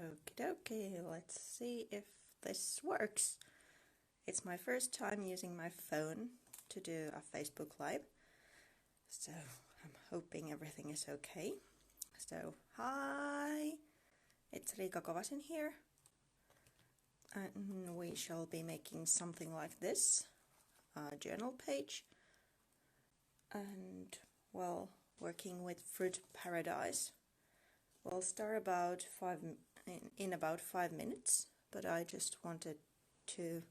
Okie dokie, let's see if this works. It's my first time using my phone to do a Facebook Live, so I'm hoping everything is okay. So, hi, it's Riikka Kovasen here, and we shall be making something like this, a journal page, and, well, working with Fruit Paradise. We'll start in about 5 minutes, but I just wanted to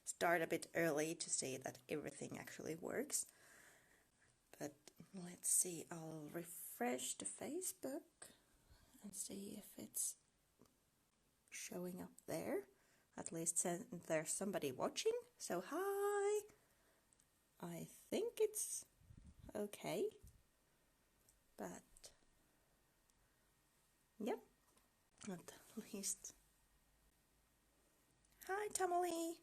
start a bit early to see that everything actually works. But let's see, I'll refresh the Facebook and see if it's showing up there. At least there's somebody watching, so hi! I think it's okay, but yep, at least. Hi, Tamale!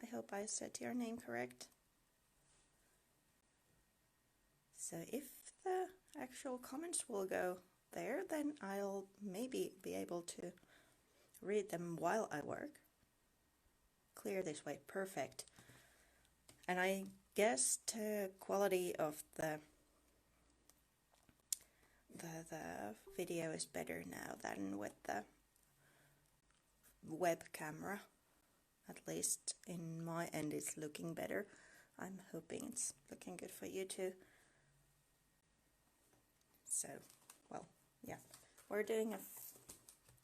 I hope I said your name correct. So if the actual comments will go there, then I'll maybe be able to read them while I work. Clear this way, perfect. And I guess the quality of the video is better now than with the web camera. At least in my end it's looking better. I'm hoping it's looking good for you too. So, well, yeah, we're doing a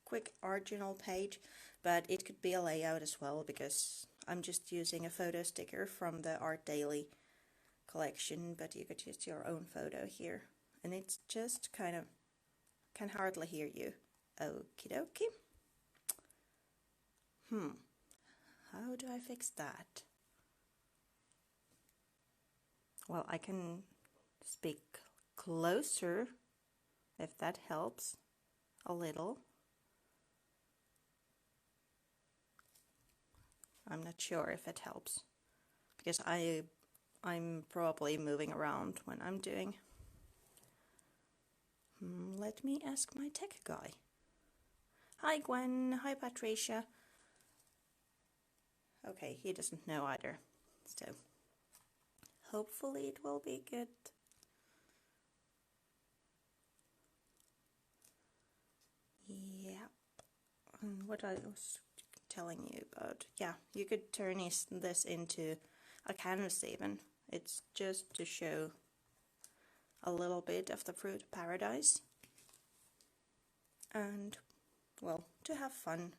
quick art journal page, but it could be a layout as well because I'm just using a photo sticker from the Art Daily collection, but you could use your own photo here. And it's just kind of, can hardly hear you. Okie dokie. How do I fix that? Well, I can speak closer if that helps a little. I'm not sure if it helps because I'm probably moving around when I'm doing. Let me ask my tech guy. Hi Gwen, hi Patricia. Okay, he doesn't know either, so hopefully it will be good. Yep, and what I was telling you about, yeah, you could turn this into a canvas even. It's just to show a little bit of the Fruit Paradise and, well, to have fun.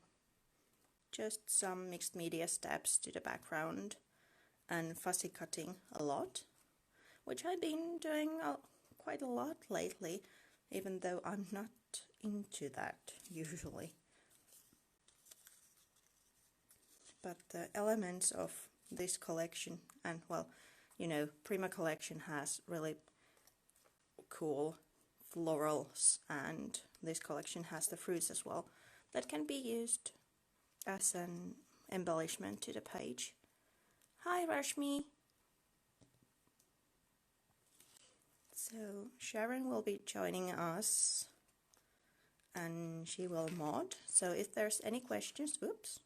Just some mixed media steps to the background and fussy cutting a lot, which I've been doing quite a lot lately, even though I'm not into that usually. But the elements of this collection, and well, you know, Prima collection has really cool florals, and this collection has the fruits as well that can be used as an embellishment to the page. Hi Rashmi! So Sharon will be joining us and she will mod, so if there's any questions, oops,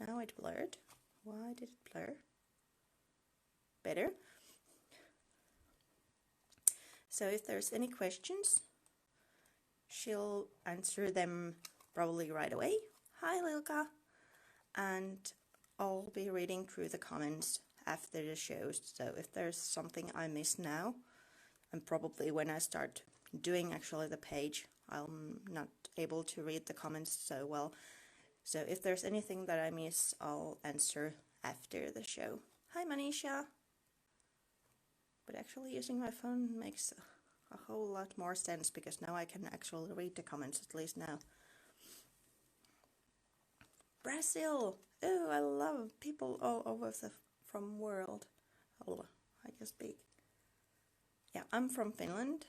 now it blurred. Why did it blur? Better. So if there's any questions, she'll answer them probably right away. Hi Lilka! And I'll be reading through the comments after the show, so if there's something I miss now, and probably when I start doing actually the page, I'm not able to read the comments so well. So if there's anything that I miss, I'll answer after the show. Hi Manisha! But actually using my phone makes a whole lot more sense because now I can actually read the comments, at least now. Brazil! Oh, I love people all over from world. Oh, I can speak. Yeah, I'm from Finland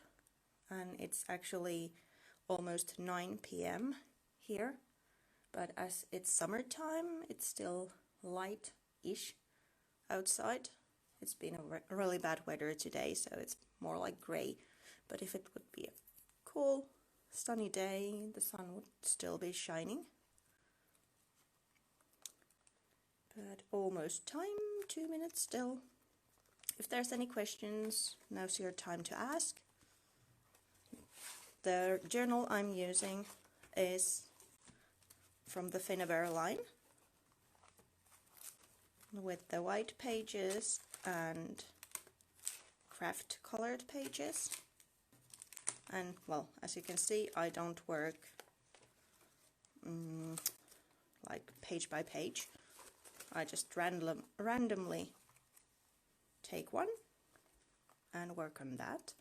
and it's actually almost 9 p.m. here, but as it's summertime, it's still light-ish outside. It's been a really bad weather today, so it's more like grey, but if it would be a cool sunny day, the sun would still be shining. But almost time, 2 minutes still. If there's any questions, now's your time to ask. The journal I'm using is from the Finnabear line, with the white pages and craft colored pages. And well, as you can see, I don't work like page by page. I just randomly take one and work on that.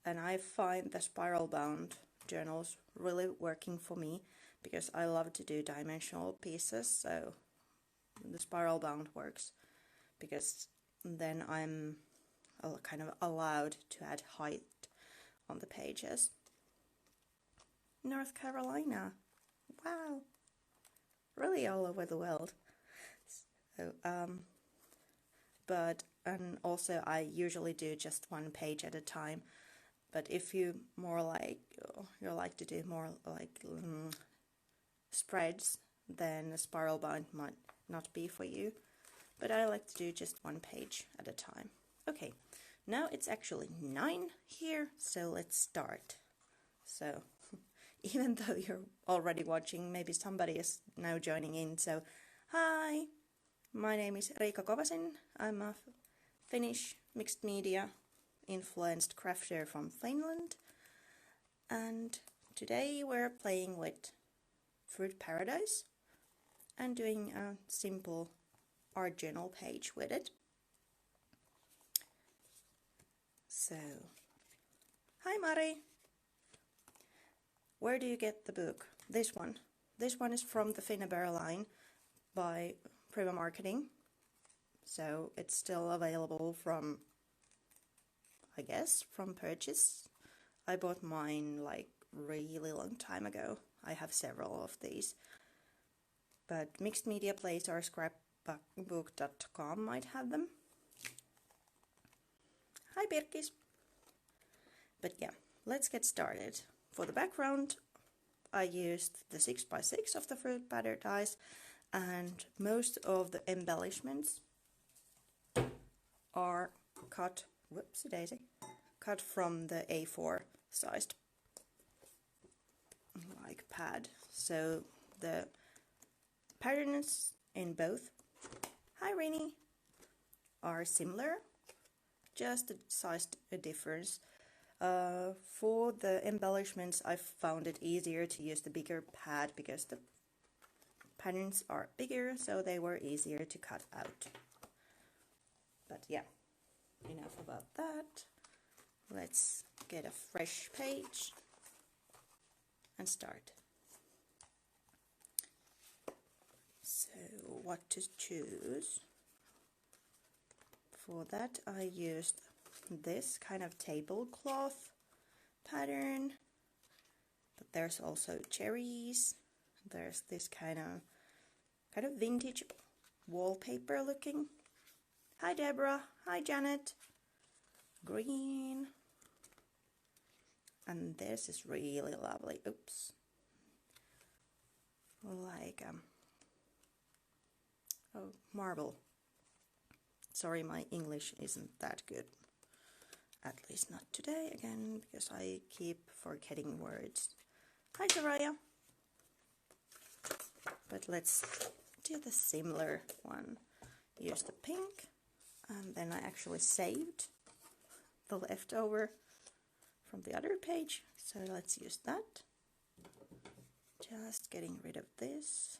And I find the spiral bound journals really working for me because I love to do dimensional pieces, so the spiral bound works because then I'm kind of allowed to add height on the pages. North Carolina, wow, really all over the world. So, and also I usually do just one page at a time. But if you like to do more like spreads, then a spiral bound might not be for you. But I like to do just one page at a time. Okay, now it's actually 9 here, so let's start. So, even though you're already watching, maybe somebody is now joining in. So, hi, my name is Riikka Kovasin. I'm a Finnish mixed media influenced crafter from Finland. And today we're playing with Fruit Paradise and doing a simple art journal page with it. So, hi Mari! Where do you get the book? This one. This one is from the Finnabear line by primaMarketing. So it's still available from, I guess, from purchase. I bought mine like really long time ago. I have several of these. But Mixed Media Place or scrapbook.com might have them. Hi Birkis! But yeah, let's get started. For the background, I used the 6x6 of the Fruit Paradise, and most of the embellishments are cut, whoopsie daisy, cut from the A4 sized like pad. So the patterns in both, hi Rainy, are similar, just the size difference. For the embellishments, I found it easier to use the bigger pad because the patterns are bigger, so they were easier to cut out. But yeah, enough about that. Let's get a fresh page and start. So, what to choose? For that, I used this kind of tablecloth pattern, but there's also cherries. There's this kind of vintage wallpaper looking. Hi Deborah, hi Janet. Green. And this is really lovely. Oops. Like oh, marble. Sorry, my English isn't that good. At least not today, again, because I keep forgetting words. Hi, Soraya. But let's do the similar one. Use the pink, and then I actually saved the leftover from the other page. So let's use that. Just getting rid of this.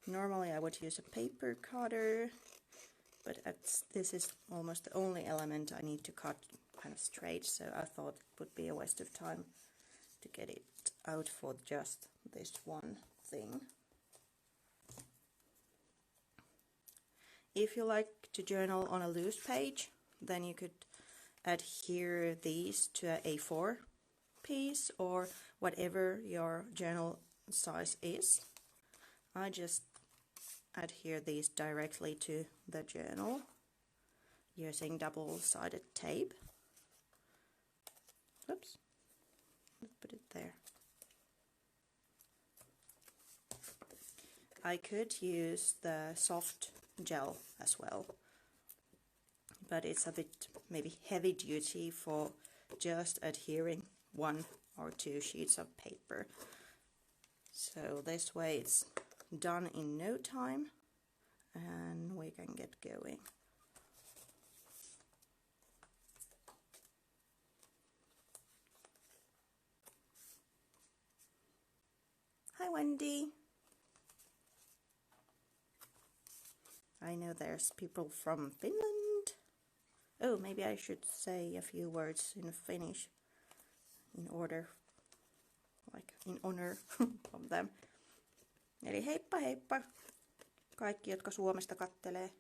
Normally I would use a paper cutter, but this is almost the only element I need to cut kind of straight, so I thought it would be a waste of time to get it out for just this one thing. If you like to journal on a loose page, then you could adhere these to an A4 piece or whatever your journal size is. I just adhere these directly to the journal using double-sided tape. Oops. there. I could use the soft gel as well, but it's a bit maybe heavy duty for just adhering 1 or 2 sheets of paper. So this way it's done in no time and we can get going. Hi Wendy! I know there's people from Finland. Oh, maybe I should say a few words in Finnish in order, like in honor of them. Eli heippa heippa kaikki, jotka Suomesta kattelee.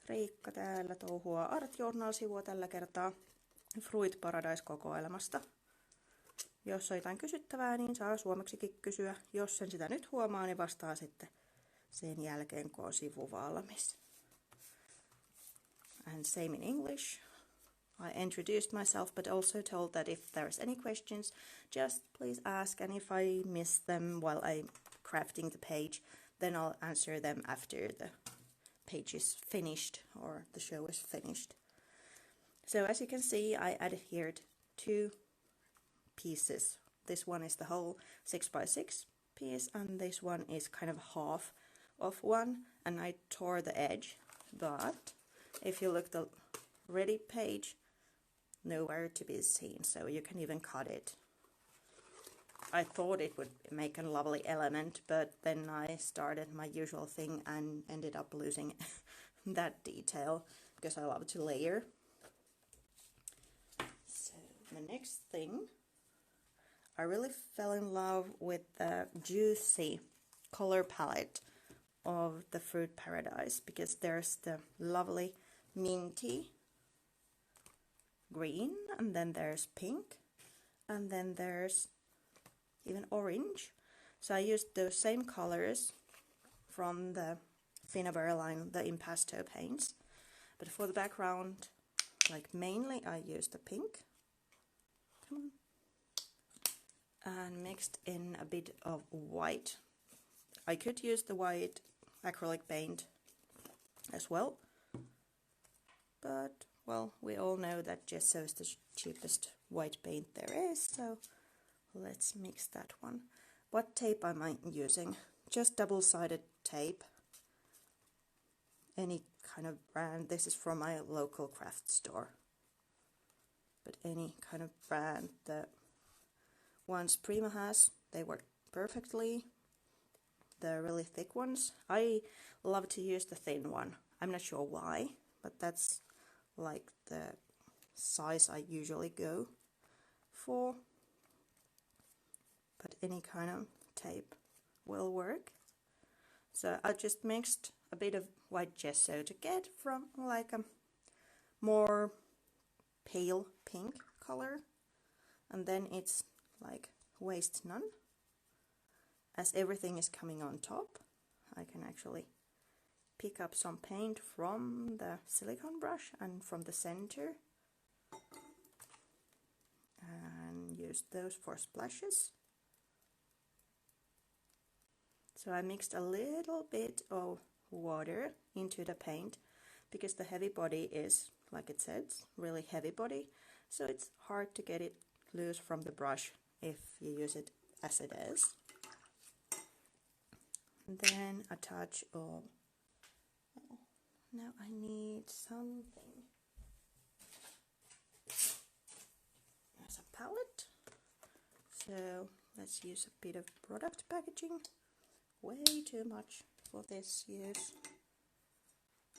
Riikka täällä touhua Art Journal-sivua tällä kertaa Fruit Paradise-kokoelmasta. Jos on jotain kysyttävää, niin saa suomeksikin kysyä. Jos sen sitä nyt huomaa, niin vastaa sitten sen jälkeen, kun on sivu valmis. And same in English. I introduced myself, but also told that if there's any questions, just please ask. And if I miss them while I'm crafting the page, then I'll answer them after the page is finished or the show is finished. So as you can see, I adhered 2 pieces. This one is the whole 6x6 piece, and this one is kind of half of one, and I tore the edge. But if you look the ready page, nowhere to be seen, so you can even cut it. I thought it would make a lovely element, but then I started my usual thing and ended up losing that detail because I love to layer. So the next thing, I really fell in love with the juicy color palette of the Fruit Paradise, because there's the lovely minty green, and then there's pink, and then there's even orange. So I used those same colors from the Finnabair line, the impasto paints, but for the background, like mainly I used the pink. Come on. And mixed in a bit of white. I could use the white acrylic paint as well, but well, we all know that gesso is the cheapest white paint there is, so let's mix that one. What tape am I using? Just double-sided tape, any kind of brand. This is from my local craft store, but any kind of brand. The ones Prima has, they work perfectly. The really thick ones, I love to use the thin one. I'm not sure why, but that's like the size I usually go for. But any kind of tape will work. So I just mixed a bit of white gesso to get from like a more pale pink color, and then it's like waste none. As everything is coming on top, I can actually pick up some paint from the silicone brush and from the center and use those for splashes. So I mixed a little bit of water into the paint because the heavy body is, like it says, really heavy body, so it's hard to get it loose from the brush if you use it as it is. And then a touch of, oh, now I need something as a palette. So let's use a bit of product packaging. Way too much for this use.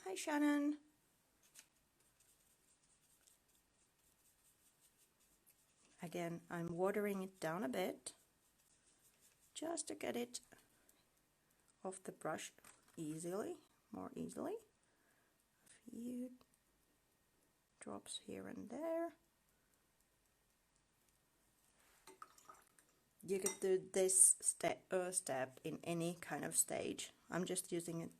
Hi Shannon. Again, I'm watering it down a bit just to get it off the brush more easily. A few drops here and there. You could do this step in any kind of stage. I'm just using it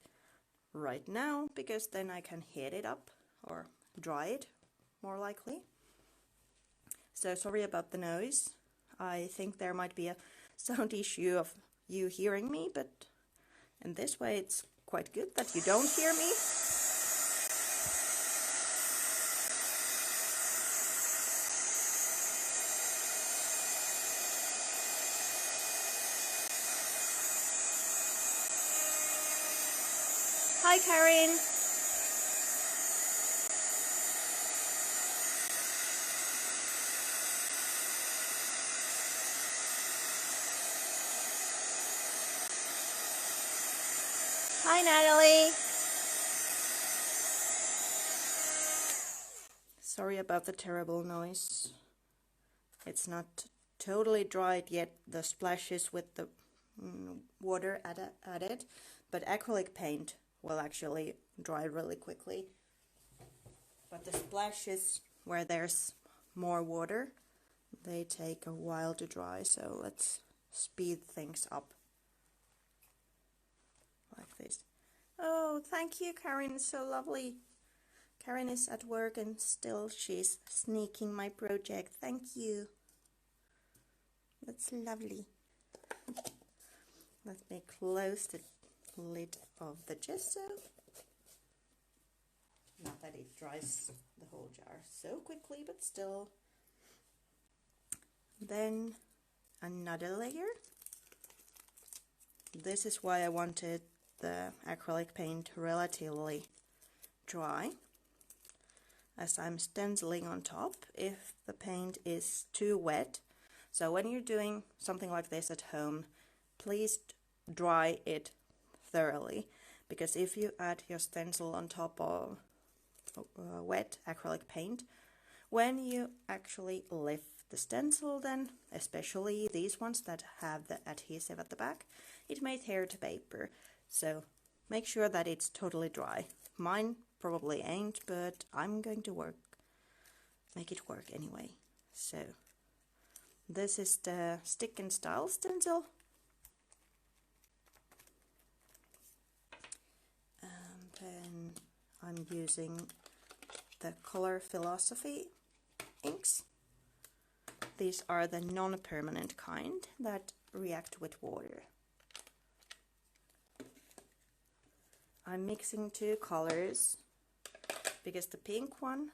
right now because then I can heat it up or dry it more likely. So sorry about the noise. I think there might be a sound issue of you hearing me, but in this way it's quite good that you don't hear me. Hi, Karen. Hi, Natalie. Sorry about the terrible noise. It's not totally dried yet, the splashes with the water added, but acrylic paint will actually dry really quickly. But the splashes where there's more water, they take a while to dry, so let's speed things up. Like this. Oh, thank you, Karen, it's so lovely. Karen is at work and still she's sneaking my project. Thank you. That's lovely. Let me close the lid of the gesso. Not that it dries the whole jar so quickly, but still. Then another layer. This is why I wanted the acrylic paint relatively dry, as I'm stenciling on top if the paint is too wet. So when you're doing something like this at home, please dry it thoroughly, because if you add your stencil on top of wet acrylic paint, when you actually lift the stencil, then especially these ones that have the adhesive at the back, it may tear to paper. So make sure that it's totally dry. Mine probably ain't, but I'm going to make it work anyway. So this is the stick and style stencil, and then I'm using the Color Philosophy inks. These are the non-permanent kind that react with water. I'm mixing two colors because the pink one,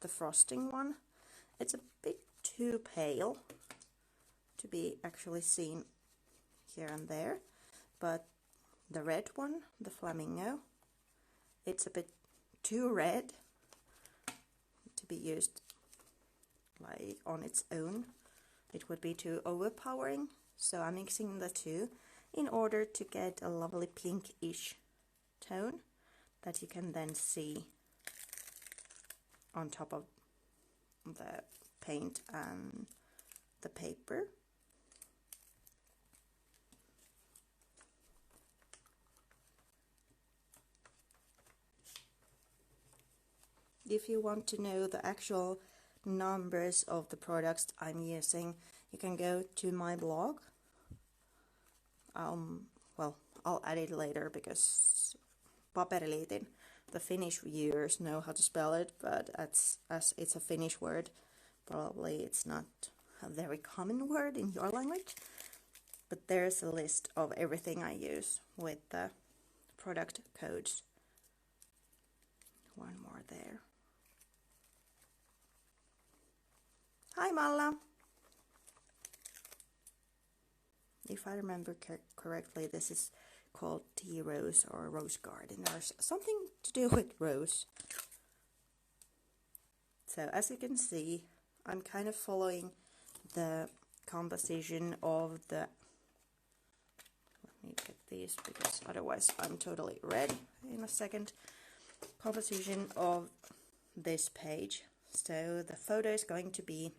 the frosting one, it's a bit too pale to be actually seen here and there, but the red one, the flamingo, it's a bit too red to be used like on its own. It would be too overpowering, so I'm mixing the two in order to get a lovely pinkish tone that you can then see on top of the paint and the paper. If you want to know the actual numbers of the products I'm using, you can go to my blog. Well, I'll add it later because paperiliitin, the Finnish viewers know how to spell it, but as it's a Finnish word, probably it's not a very common word in your language. But there's a list of everything I use with the product codes. One more there. Hi, Malla. If I remember correctly, this is called tea rose or rose garden, or something to do with rose. So as you can see, I'm kind of following the composition of the, let me get these because otherwise I'm totally red in a second, composition of this page. So the photo is going to be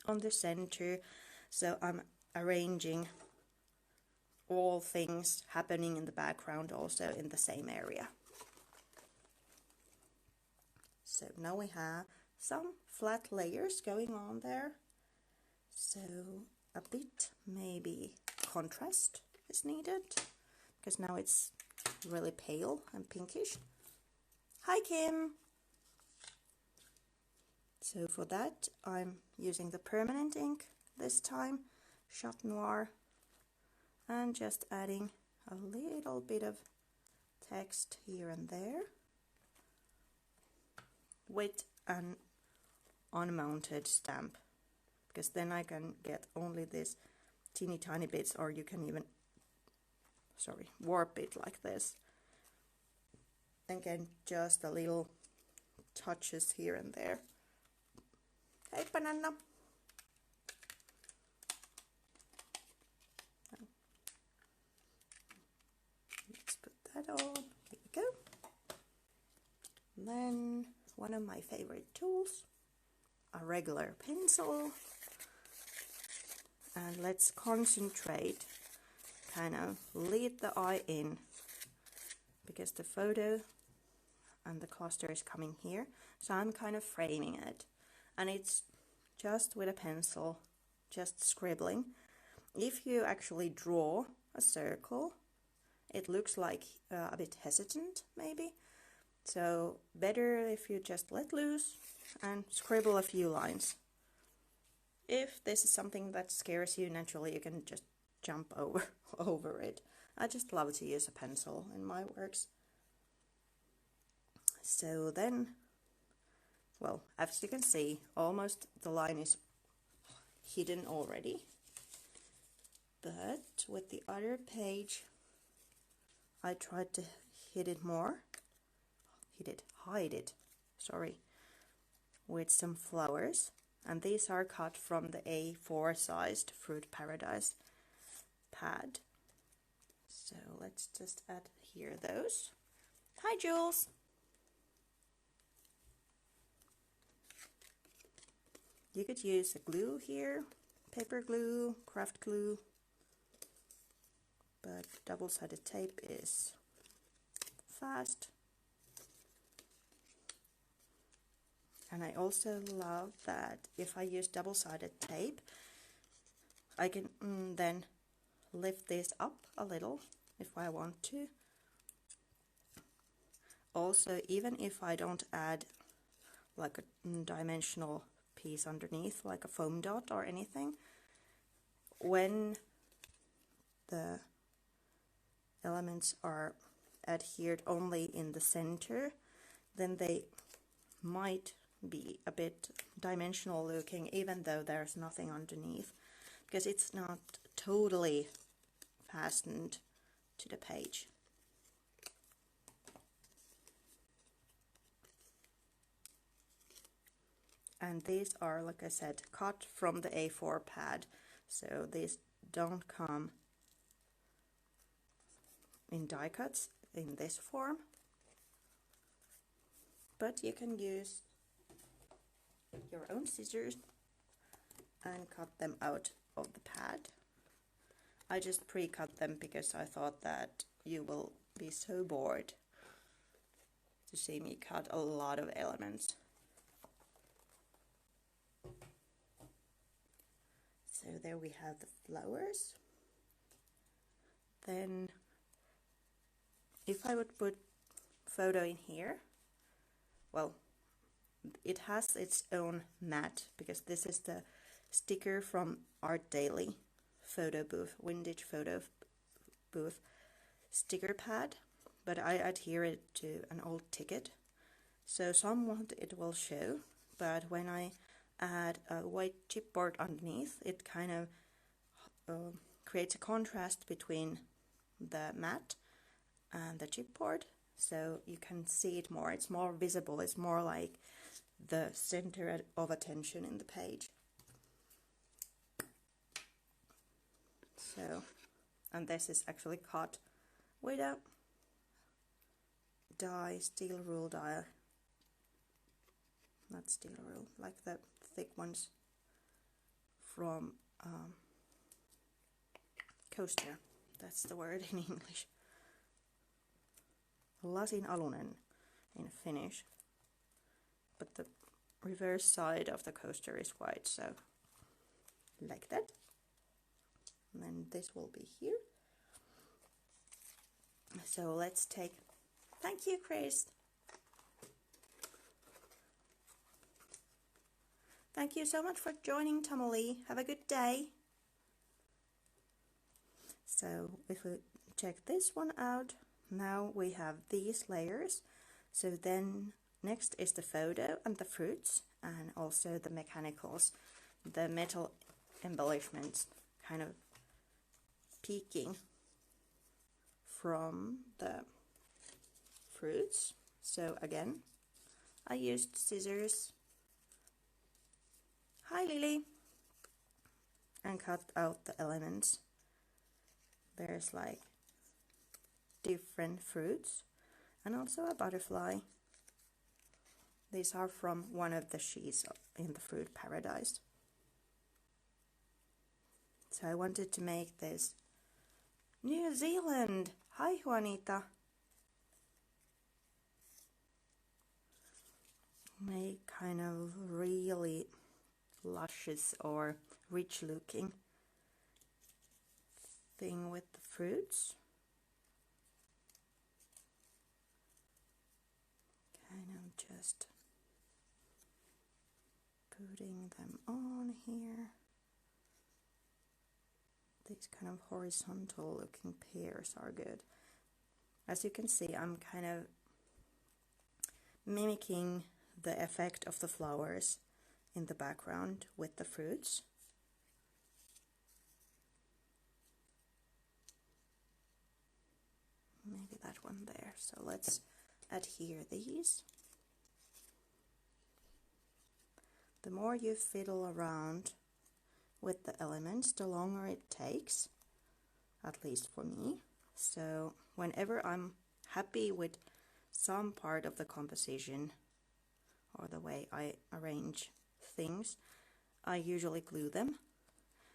on the center, so I'm arranging all things happening in the background also in the same area. So now we have some flat layers going on there, so a bit maybe contrast is needed because now it's really pale and pinkish. Hi, Kim. So for that I'm using the permanent ink this time, Chat Noir, and just adding a little bit of text here and there with an unmounted stamp, because then I can get only this teeny tiny bits, or you can even warp it like this and get just a little touches here and there. Hey banana! Let's put that on. Here we go. And then one of my favorite tools, a regular pencil, and let's concentrate, kind of lead the eye in, because the photo and the cluster is coming here, so I'm kind of framing it, and it's just with a pencil, just scribbling. If you actually draw a circle, it looks like a bit hesitant maybe, so better if you just let loose and scribble a few lines. If this is something that scares you, naturally you can just jump over it. I just love to use a pencil in my works. So then, well, as you can see, almost the line is hidden already. But with the other page, I tried to hide it, with some flowers. And these are cut from the A4 sized Fruit Paradise pad. So let's just add here those. Hi Jules! You could use a glue here, paper glue, craft glue, but double-sided tape is fast. And I also love that if I use double-sided tape, I can then lift this up a little if I want to. Also, even if I don't add like a dimensional piece underneath, like a foam dot or anything, when the elements are adhered only in the center, then they might be a bit dimensional looking, even though there's nothing underneath, because it's not totally fastened to the page. And these are, like I said, cut from the A4 pad, so these don't come in die cuts in this form, but you can use your own scissors and cut them out of the pad. I just pre-cut them because I thought that you will be so bored to see me cut a lot of elements. So there we have the flowers. Then if I would put photo in here, well, it has its own mat, because this is the sticker from Art Daily photo booth, vintage photo booth sticker pad, but I adhere it to an old ticket, so somewhat it will show, but when I add a white chipboard underneath, it kind of creates a contrast between the mat and the chipboard, so you can see it more. It's more visible. It's more like the center of attention in the page. So, and this is actually cut with a die, steel rule die, not steel rule, like the thick ones from coaster. That's the word in English. Lasin alunen in Finnish. But the reverse side of the coaster is white, so like that. And then this will be here. So let's take, thank you Chris. Thank you so much for joining, Tamale. Have a good day. So if we check this one out, now we have these layers. So then next is the photo and the fruits, and also the mechanicals, the metal embellishments kind of peeking from the fruits. So again, I used scissors. Hi Lily! And cut out the elements. There's like different fruits and also a butterfly. These are from one of the sheets in the fruit paradise. So I wanted to make this New Zealand. Hi Juanita. Make kind of really luscious or rich looking thing with the fruits. Kind of just putting them on here. These kind of horizontal looking pears are good. As you can see, I'm kind of mimicking the effect of the flowers in the background with the fruits. Maybe that one there. So let's adhere these. The more you fiddle around with the elements, the longer it takes, at least for me. So whenever I'm happy with some part of the composition or the way I arrange things, I usually glue them,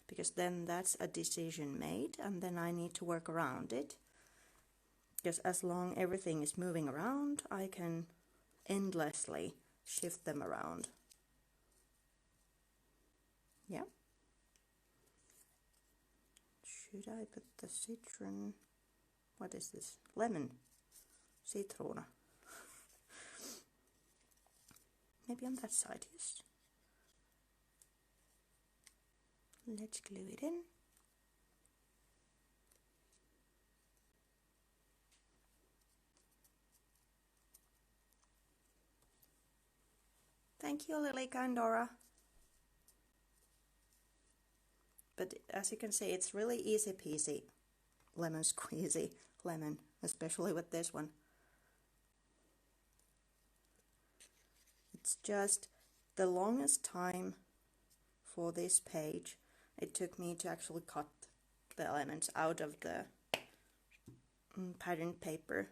because then that's a decision made and then I need to work around it. Because as long everything is moving around, I can endlessly shift them around. Yeah. Should I put the citron? What is this? Lemon. Citrona. Maybe on that side, yes. Let's glue it in. Thank you, Lily and Dora. But as you can see, it's really easy peasy lemon squeezy lemon, especially with this one. It's just the longest time for this page it took me to actually cut the elements out of the pattern paper.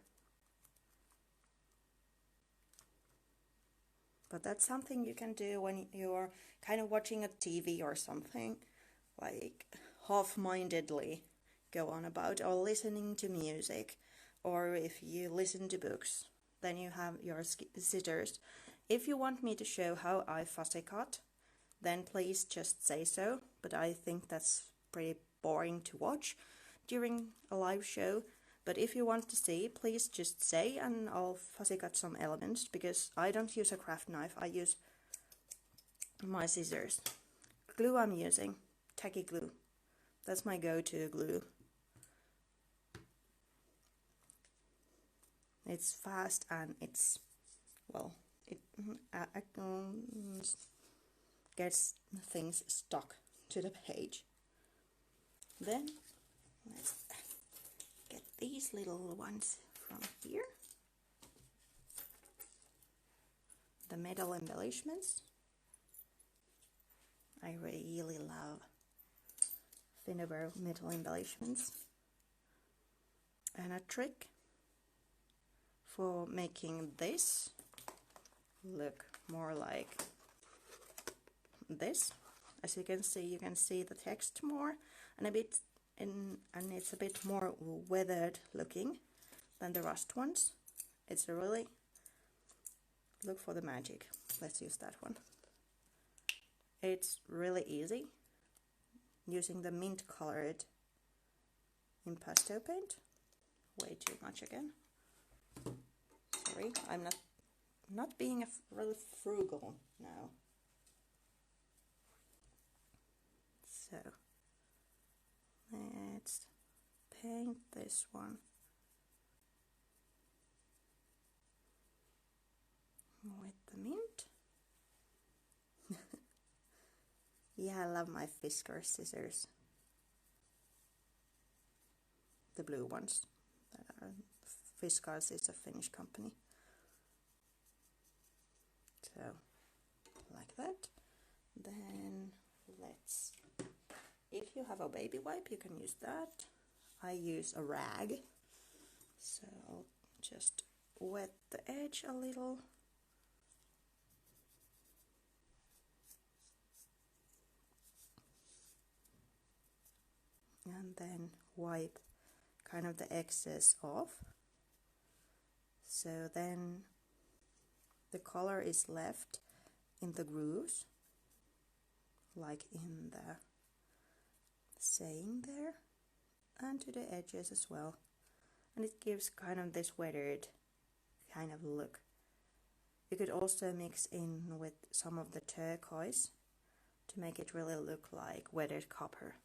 But that's something you can do when you're kind of watching a TV or something, like half-mindedly go on about, or listening to music, or if you listen to books, then you have your scissors. If you want me to show how I fussy cut, then please just say so, but I think that's pretty boring to watch during a live show. But if you want to see, please just say and I'll fussy cut some elements, because I don't use a craft knife, I use my scissors. Glue I'm using, tacky glue. That's my go-to glue. It's fast and it's, well, it gets things stuck to the page. Then let's get these little ones from here. The metal embellishments. I really love Finnever metal embellishments. And a trick for making this look more like this. As you can see the text more and it's a bit more weathered looking than the rust ones. It's a really, look for the magic. Let's use that one. It's really easy using the mint colored impasto paint. Way too much again. Sorry, I'm not being really frugal now. So let's paint this one with the mint. Yeah, I love my Fiskars scissors. The blue ones. Fiskars is a Finnish company. So, like that. Then let's, if you have a baby wipe, you can use that. I use a rag. So I'll just wet the edge a little. And then wipe kind of the excess off. So then the color is left in the grooves, like in the saying there, and to the edges as well. And it gives kind of this weathered kind of look. You could also mix in with some of the turquoise to make it really look like weathered copper.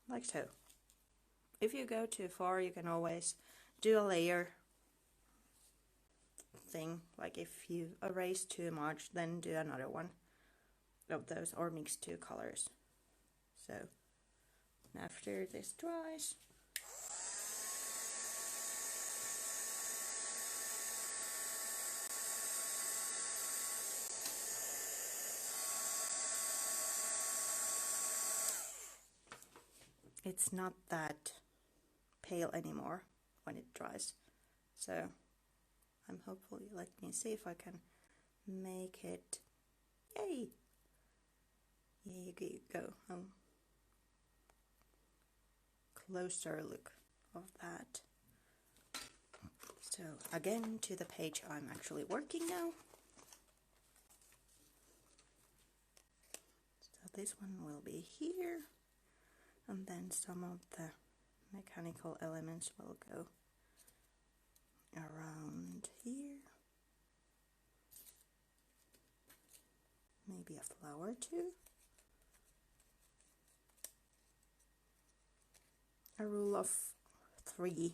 Like so. If you go too far, you can always do a layer thing. Like if you erase too much, then do another one of those, or mix two colors. So after this dries, it's not that pale anymore when it dries. So I'm hopefully, let me see if I can make it, yay! Here you go. Closer look of that. So again, to the page I'm actually working now. So this one will be here, and then some of the mechanical elements will go around here. Maybe a flower too. A rule of 3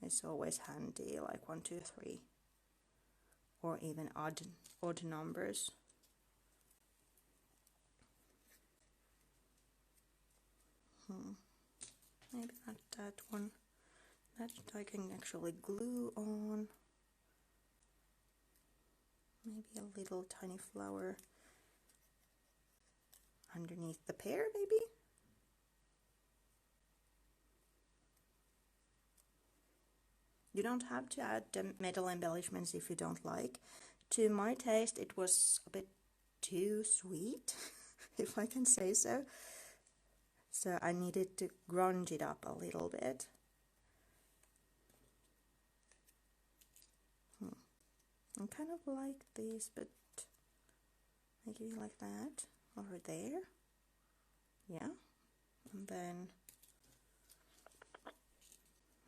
is always handy, like 1, 2, 3, or even odd numbers. Maybe not that one. That I can actually glue on. Maybe a little tiny flower underneath the pear, maybe? You don't have to add the metal embellishments if you don't like. To my taste, it was a bit too sweet, if I can say so. So I needed to grunge it up a little bit. I kind of like these, but maybe like that over there. Yeah. And then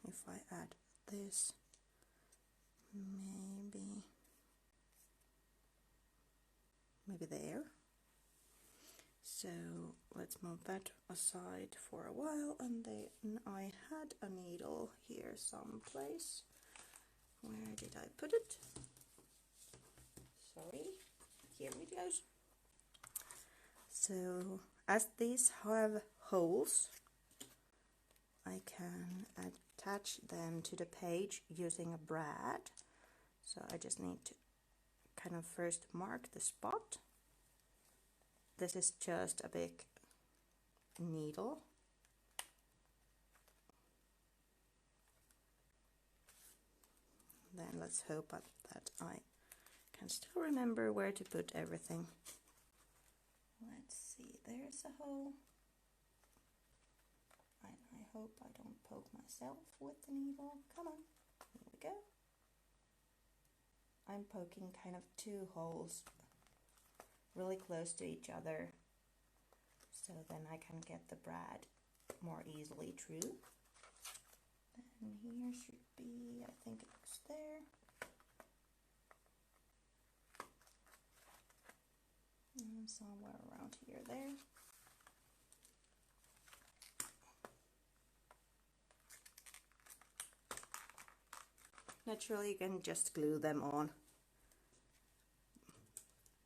if I add this, maybe there. So let's move that aside for a while, and then I had a needle here someplace. Where did I put it? Sorry, here it goes. So as these have holes, I can attach them to the page using a brad. So I just need to kind of first mark the spot. This is just a big needle. Then let's hope that I can still remember where to put everything. Let's see, there's a hole. And I hope I don't poke myself with the needle. Come on, here we go. I'm poking kind of 2 holes really close to each other, so then I can get the brad more easily through. And here should be, I think it's there. somewhere around here, there. Naturally, you can just glue them on,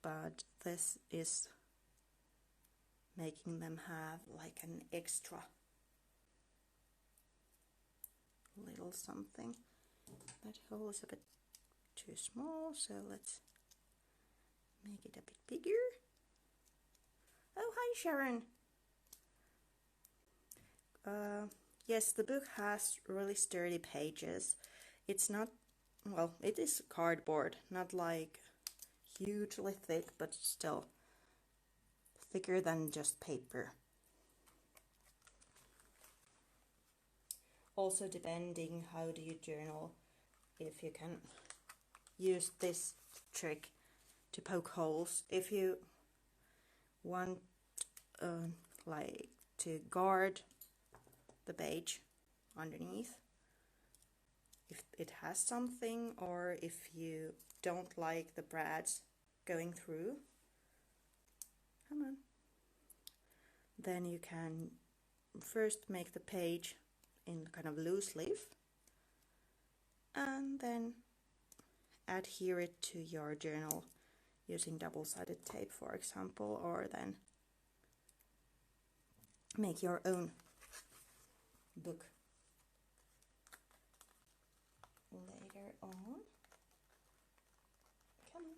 but this is making them have like an extra little something. That hole is a bit too small, so let's make it a bit bigger. Oh, hi Sharon! Yes, the book has really sturdy pages. It's not, well, it is cardboard, not like hugely thick, but still thicker than just paper. Also, depending how do you journal, if you can use this trick to poke holes. If you want like to guard the page underneath, if it has something, or if you don't like the brads going through, come on, then you can first make the page in kind of loose leaf and then adhere it to your journal using double-sided tape, for example, or then make your own book later on. Come on.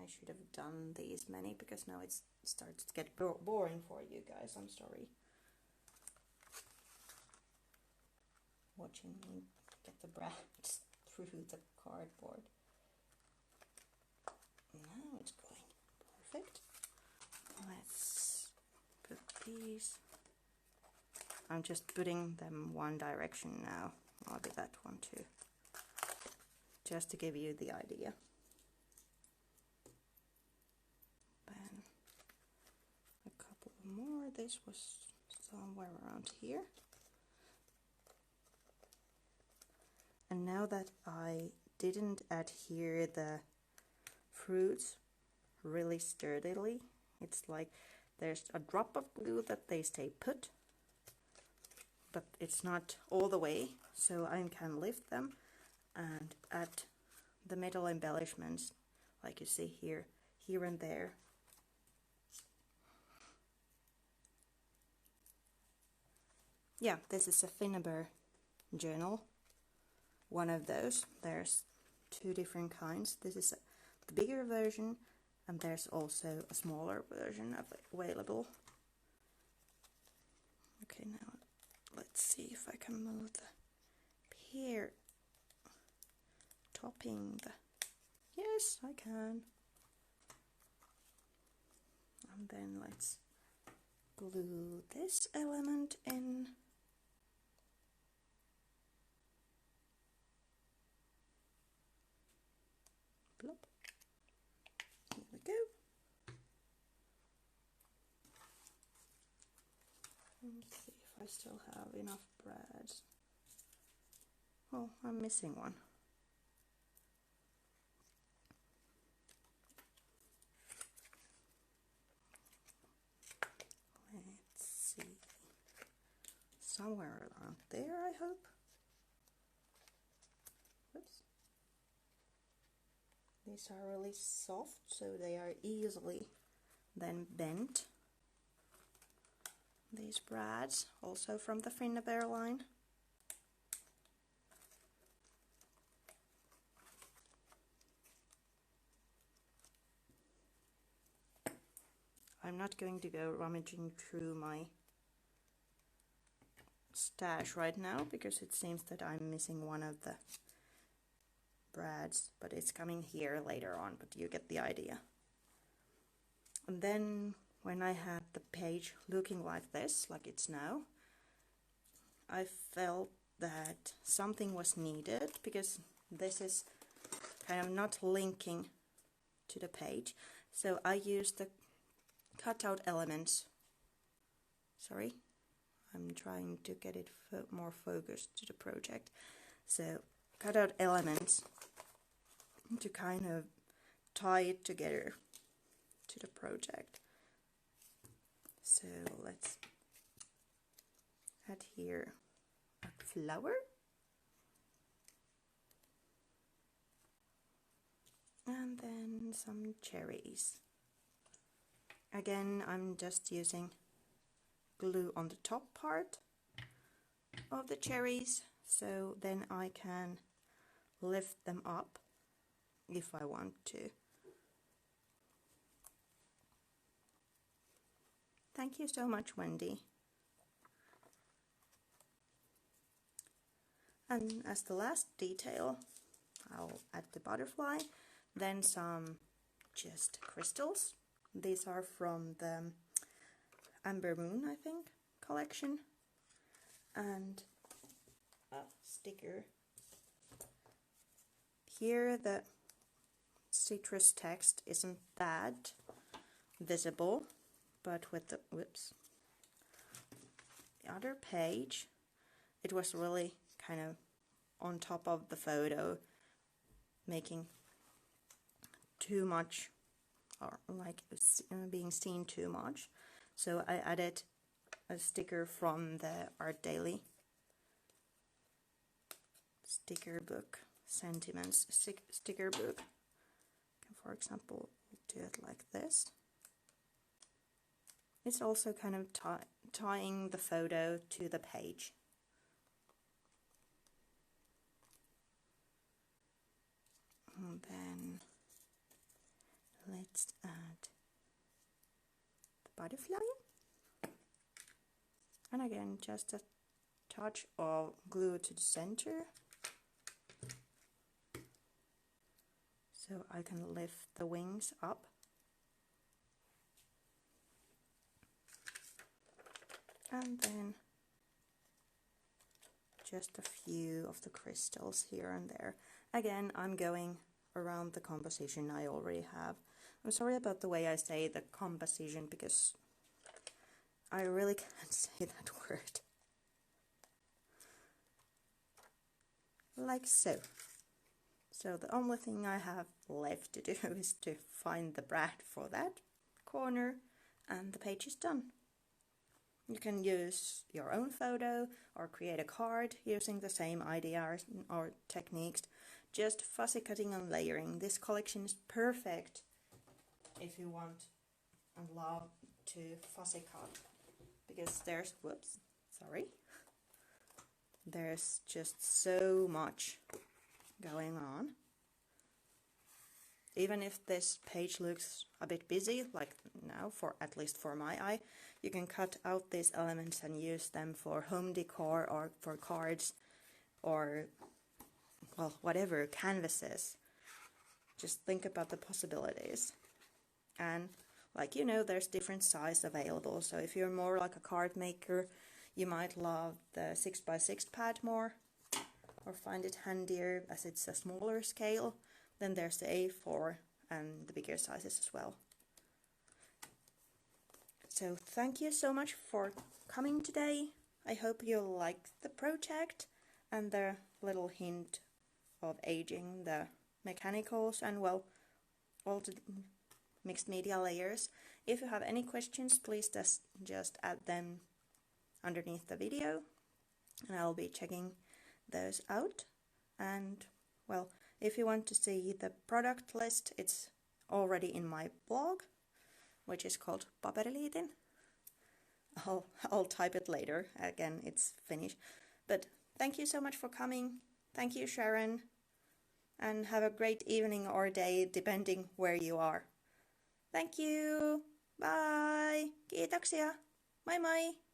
I should have done these many because now it starts to get boring for you guys. I'm sorry. Watching me get the brads through the cardboard. Now it's going perfect. Let's put these. I'm just putting them one direction now. I'll do that one too, just to give you the idea. Then a couple more. This was somewhere around here. And now that I didn't adhere the fruits really sturdily, it's like there's a drop of glue that they stay put, but it's not all the way, so I can lift them and add the metal embellishments, like you see here and there. Yeah, this is a Finnaber journal. One of those. There's two different kinds. This is the bigger version, and there's also a smaller version available. Okay, now let's see if I can move the pear topping the... Yes, I can. And then let's glue this element in. Plop. Here we go. Let's see if I still have enough brads. Oh, I'm missing one. Let's see. Somewhere around there, I hope. Oops. These are really soft, so they are easily then bent. These brads, also from the Finnaber line. I'm not going to go rummaging through my stash right now because it seems that I'm missing one of the brads, but it's coming here later on, but you get the idea. And then when I had the page looking like this, like it's now, I felt that something was needed because this is kind of not linking to the page. So I used the cutout elements. Sorry, I'm trying to get it more focused to the project. So cutout elements to kind of tie it together to the project. So let's add here a flower. And then some cherries. Again, I'm just using glue on the top part of the cherries, so then I can lift them up if I want to. Thank you so much, Wendy. And as the last detail, I'll add the butterfly, then some just crystals. These are from the Amber Moon, I think, collection. And a sticker. Here the citrus text isn't that visible, but with the other page, it was really kind of on top of the photo, making too much, or like being seen too much. So I added a sticker from the Art Daily sticker book, sentiments sticker book. For example, do it like this. It's also kind of tying the photo to the page. And then let's add the butterfly. And again, just a touch of glue to the center. So I can lift the wings up. And then just a few of the crystals here and there. Again, I'm going around the composition I already have. I'm sorry about the way I say the composition, because I really can't say that word. Like so. So the only thing I have left to do is to find the brand for that corner, and the page is done. You can use your own photo or create a card using the same ideas or techniques. Just fussy cutting and layering. This collection is perfect if you want and love to fussy cut, because there's, there's just so much going on. Even if this page looks a bit busy, like now, at least for my eye, you can cut out these elements and use them for home decor or for cards or, well, whatever, canvases. Just think about the possibilities. And like, you know, there's different size available. So if you're more like a card maker, you might love the 6x6 pad more, or find it handier as it's a smaller scale. Then there's the A4 and the bigger sizes as well. So thank you so much for coming today. I hope you liked the project and the little hint of aging the mechanicals and, well, all the mixed media layers. If you have any questions, please just add them underneath the video, and I'll be checking those out. And, well, if you want to see the product list, it's already in my blog, which is called Paperiliten. I'll type it later. Again, it's Finnish. But thank you so much for coming. Thank you, Sharon. And have a great evening or day, depending where you are. Thank you. Bye. Kiitoksia. Moi moi.